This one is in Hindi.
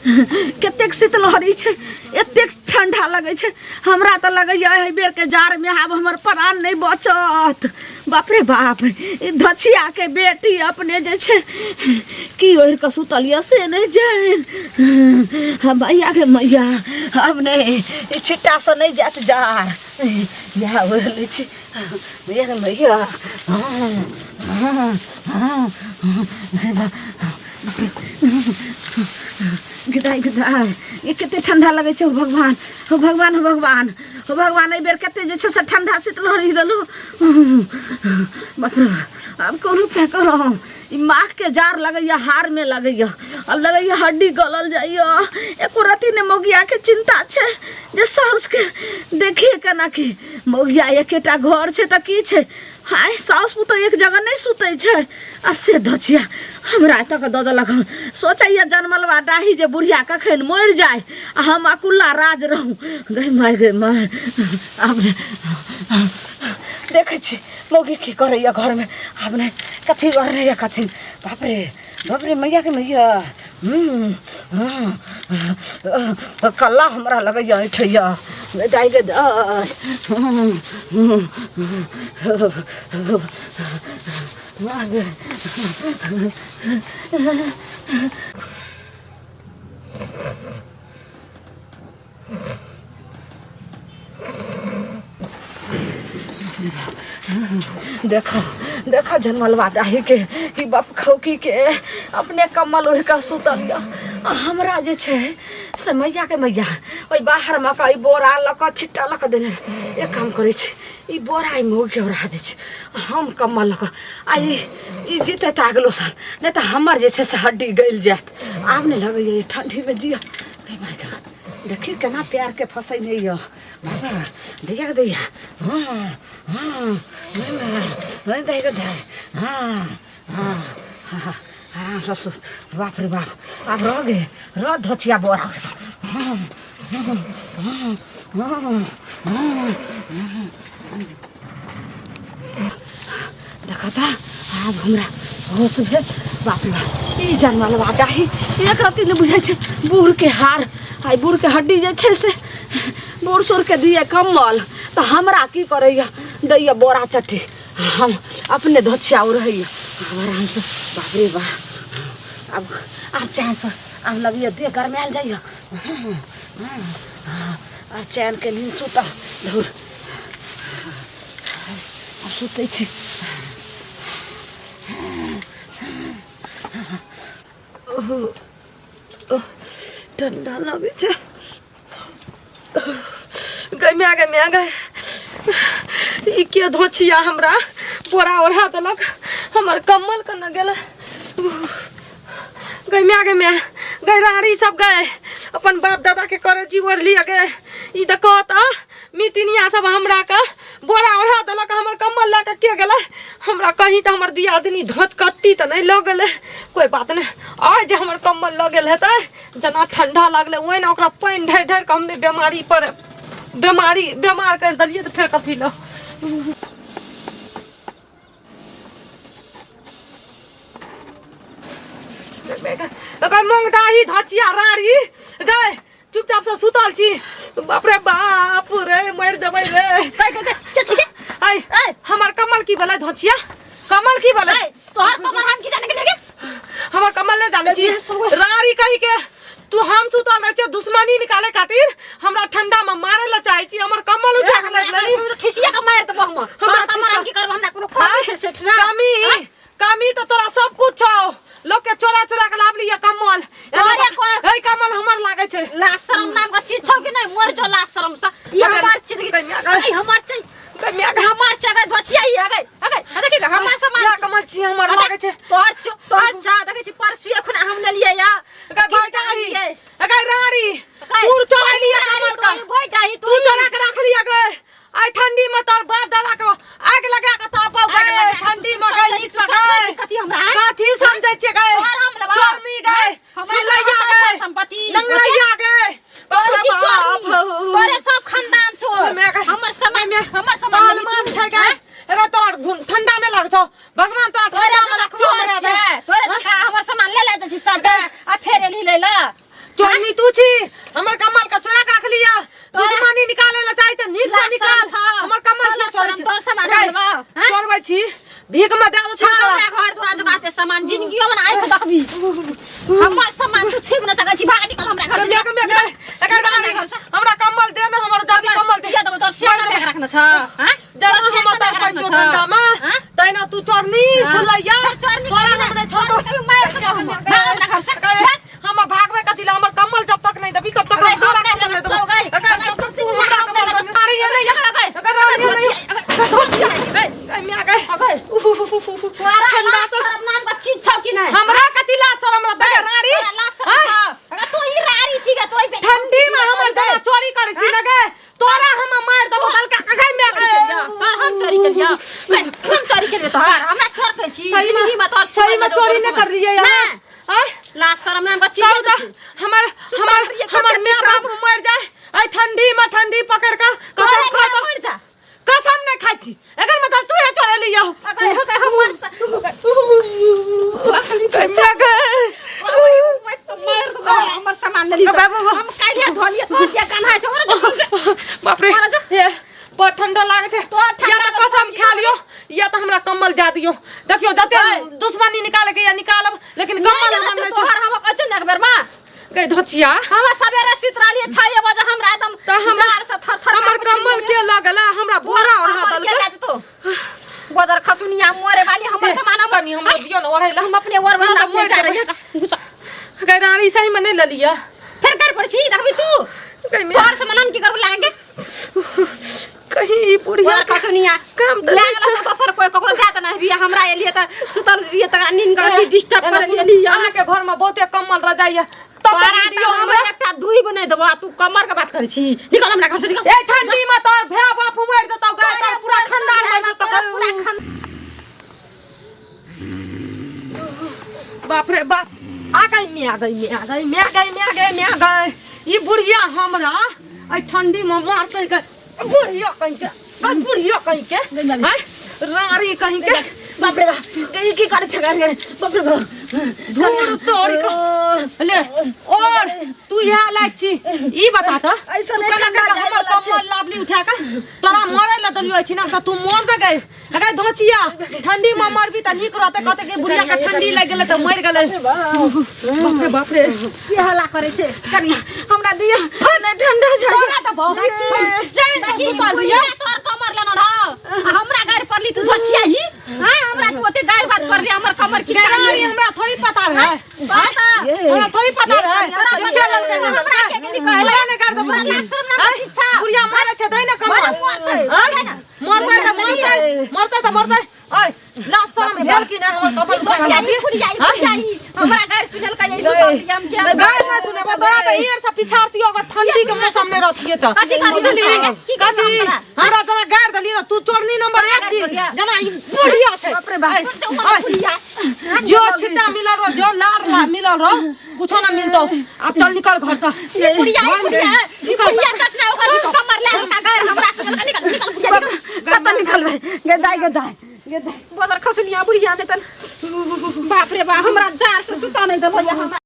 कतेक शीतलहरी छै, एतेक ठंडा लगे छै। हमरा तो लगे है बेर के जार में आब हमर प्राण नहीं बचत। बाप रे बाप, धछिया के बेटी अपने जे छै की ओढ़ के सुतलिया से नहीं जान। मैया के मैया अपने छिट्टा से नहीं जात जार या ओढ़ ले छी। मैया के मैया गिदाई गिदाई ये कितने ठंडा लगे छै। भगवान हो भगवान हो भगवान हो भगवान, ए बेर कते जे छै से ठंडा शीतलहरी देलु। बाप रे अब करू क्या करो। ई माख के जार लगैया, हार में लगैया, अब लगैया हड्डी गलल जाइया। एको रति ने मोगिया के चिंता छै जे साउस के देखिए केना की मोगिया एकेटा घर छै त की छै। हाय साउस पुतो एक जगह नहीं सुते छै। आ से धछिया हमरा तक द देलक। सोचैया जनमलवा डाही जे बुढ़िया कखन मर जाए आ हम अकुल्ला राज रहूं। गई मार गई मार। अब देखे छी मोगी की करैया घर में, आपने कथी करैया कथी। बाप रे मैया के मैया कल्ला हमरा लगैया ऐठैया दाई गे दाई। देखो देखो जनमलवा डाही के ई बाप खौकी के अपने कमल ओढ़ के सुतलिया। हमरा जे छै से मैया के मैया ओइ बाहर में का ई बोरा लक छिट्टा लक देने। एक काम करे छी ई बोरा ई मोग के ओढ़ा दे छी, हम कमल लक आई ई जीते त अगलो साल, नहीं तो हमर जे छै से हड्डी गल जात। आब नहीं लगे ये ठंडी में जिया। देखी केना प्यार के फसै नहीं यो बाबा दैया दैया। नहीं दैया दै आराम से सुत। बाप रे बाप अब रह गए रह धछिया बोरा। देखा था अब हमरा होश भेल। बाप रे बाप ई जनमलवा डाही एक रति ने बुझाई छै। बूढ़ के हार आई बूढ़ के हड्डी जे छै से बूढ़ सूढ़ के दिए कम्बल तो हमरा की करैया दैया बोरा चट्टी। हम अपने धछिया उड़ैया आराम से। बाप रे बाप अब चैन से अब लगिए देह गरमायल जाइए। अब चैन के नींद सुता धुर अब सुतै छी। ठंडा लगे छै। गई गए ई के धोछिया हमरा बोरा ओढ़ा देलक। हमर कम्बल कना गेल। गई गई रारी सब गए अपन बाप दादा के करे जी ओढ़ लिया गए। ई देखो त मितिनिया सब हमरा का बोरा ओढ़ा देलक। हमर कम्बल लेके के गेले। हमरा कहीं त हमर दियादनी धोच कट्टी त नहीं लग गेले। कोई बात नहीं आज हमर कम्बल लग गेल हेतै जना ठंडा लागले ओइ ना ओकरा पानी ढेर ढेर के हमने बीमार कर दिलिए तो फिर कथी लो। मूंग डाही धछिया रारी गए चुपचाप से सुतल छी। बाप रे मर जबै रे। आई हमर कमल की भेलै धछिया कमल की भेलै तोहर कमल हम की जाने के हमर कमल ने जाने छी। रारी कहि के तू हम सुतल रह छ दुश्मनी निकाले खातिर हमरा ठंडा में मारे ला चाहि छी। हमर कमल उठा के लगलै तो ठिसिया के मार त बहुमा हमरा कमल हम की करब। हमरा कोनो काम छै सेठ ना कमी तो तोरा सब कुछ छौ। लोग के चोरा के लाभ लिया कमल। ए कमल हमर लागे छै। लाज शरम नाम का चीज छौ कि नहीं मर जो लाज शरम सा। ई हमार चीज ई हमार चीज हमार जगह धछिया ही आ गई देखी हमार सामान कमल छी हमर लागे छै। तोहर चा देखे छी परसु एखन हम ले लिए या भाईटाही रारी तू चोरा लिया कमल का भाईटाही तू चोरा के रख लिया गए। आई ठंडी में तोर बाप दादा को आग लगा के तापौ गए। ठंडी में गई छी सगाई कथी हमरा कथी समझै छै गए चोरमी गए चिलैया गए संपत्ति लंगड़ैया गए। तोरे सब खानदान छो। हमर समय मान छै गए। एगो तोरा ठंडा में लाग छौ भगवान तोरा ठंडा में लाग छौ। तोरे हमर सामान ले ले दै छी सब आ फेर एली ले ला चोरी नी तू छी हमर कमल का चोरा के रख लिया दुश्मनी निकाले ला चाहि त नीक से निकाल हमर कमल के चोरा तोर सामान देबा चोरबै छी भीख में दे दो छोरा घर दुआर जगाते सामान जिंदगियो में आइ के देखबी हमर सामान तू छीन न सकै छी भाग निकल हमरा घर से हमरा कमल दे ना हमर दादी कमल दे देबो तोर सेना देख रखना छ हां जब हम त कोइ चोरंदा में तैना तू चोरनी छुलैया तोरा हमने छोटो कभी मार के हम हमरा घर से हम भागवे कथि ला हमर कमल जब तक नहीं दबी तब तक तोरा कमल दे दो तू हमरा कमल दे अरे ये नहीं अगर मैं गए ठंडा से नाम का चीज छ कि नहीं हमरा कथि ला शरम दे राड़ी अगर तू ही राड़ी छी के तोई पे ठंडी में हमर जना चोरी करे छी लगे तोरा हम मार देबो हल्का अगै में तोर हम चोरी कर दिया हम चोरी कर तोहार हमरा छोड़ के छी जिंदगी में तोर सही में चोरी नहीं कर रही है यार ला शरम नाम का चीज हमर मां बाप मर जाए आई ठंडी पकड़ का कसम खा तो मर जा कसम नहीं खाई छी अगर मैं तू है चोरे लिया अगर हमर हमर सामान ले हम कालिया धोलिया तोड़ दिया कान्हा छोड़ बाप रे ये बहुत ठंडा लागे छे या तो कसम खा लियो या तो हमरा कमल जा दियो देखियो जते दुश्मनी निकाले के या निकालब लेकिन कमल हम नहीं तोहर हम कचन एक बेर मां गई धोचिया हम सवेरे सुतरा लिए 6 बजे हमरा एकदम तो जार से थर हमर कमल के लगला हमरा बोरा और हाथ दल तो बदर खसुनिया मोरे वाली हमर सामान हम कनी हम दियो न ओरैला हम अपने ओर में अपने जा रहे गुस्सा गई रानी सही में नहीं ले लिया फिर कर पड़छी देखबी तू तोर सामान हम की करब लागे कहीं बुढ़िया खसुनिया काम त लागला तो सर कोई ककरो बात नहीं भी हमरा एलिए त सुतल रिए त नींद कर डिस्टर्ब कर लिया अहाँ के घर में बहुते कमल रजाइया तोरा दियो हमरा एकटा दूई बने देबो तू कमर के बात कर छी निकल हमरा घर से निकल ए ठंडी में तोर भैया बाप मार देतौ गाय का पूरा खानदान मार देतौ पूरा खान बाप रे बाप आ गई ई बुढ़िया हमरा आई ठंडी में मार के बुढ़िया कहीं के रारी कहीं के बाप रे बाप की करे छ घर बाप रे बाप धूर तोड़ के ले और तू यहाँ लायक छी ई बता त ऐसा नहीं हमर कमल लाभली उठा के तोरा मरे ला दलियो छी ना त तू मर दे गए अगर धोचिया ठंडी में मरबी त निक रहते कहते के बुढ़िया के ठंडी लाग गेले त मर गेले बाप रे की हल्ला करे छे करिया हमरा दिया ने ठंडा तोरा त बहुत जान त सुता दिया तोर कमर लेना रह हमरा घर पर ली तू धोचिया ही हां हमरा कोते गाय बात कर ली हमर कमर की रानी हमरा थोड़ी पता है हमरा थोड़ी पता है हमरा ने कर दो बुढ़िया मारे छ दै न कमल मरता त मरता ओए लास्ट शर्म भेल कि ना हमर कमल उठा के हमरा घर सुनल का यही सुन हम क्या गाय ना सुने तोरा त ईयर से पिछाड़ती अगर ठंडी के मौसम में रहती त बुझली कथी हमरा जना गाड़ दली ना तू चोरनी नंबर 1 छी जना ई बुढ़िया छै बाप रे बाप जो छिट्टा मिलल रो जो लार ला मिलल रो कुछो ना मिलतो अब चल निकल घर से ये बुढ़िया कतना ओकर कमर ले का घर हमरा सुनल का निकल कत निकल गदाई बदर खसुनिया बुढ़िया ने तन बाप रे बा हमरा जार से सुता नहीं दबो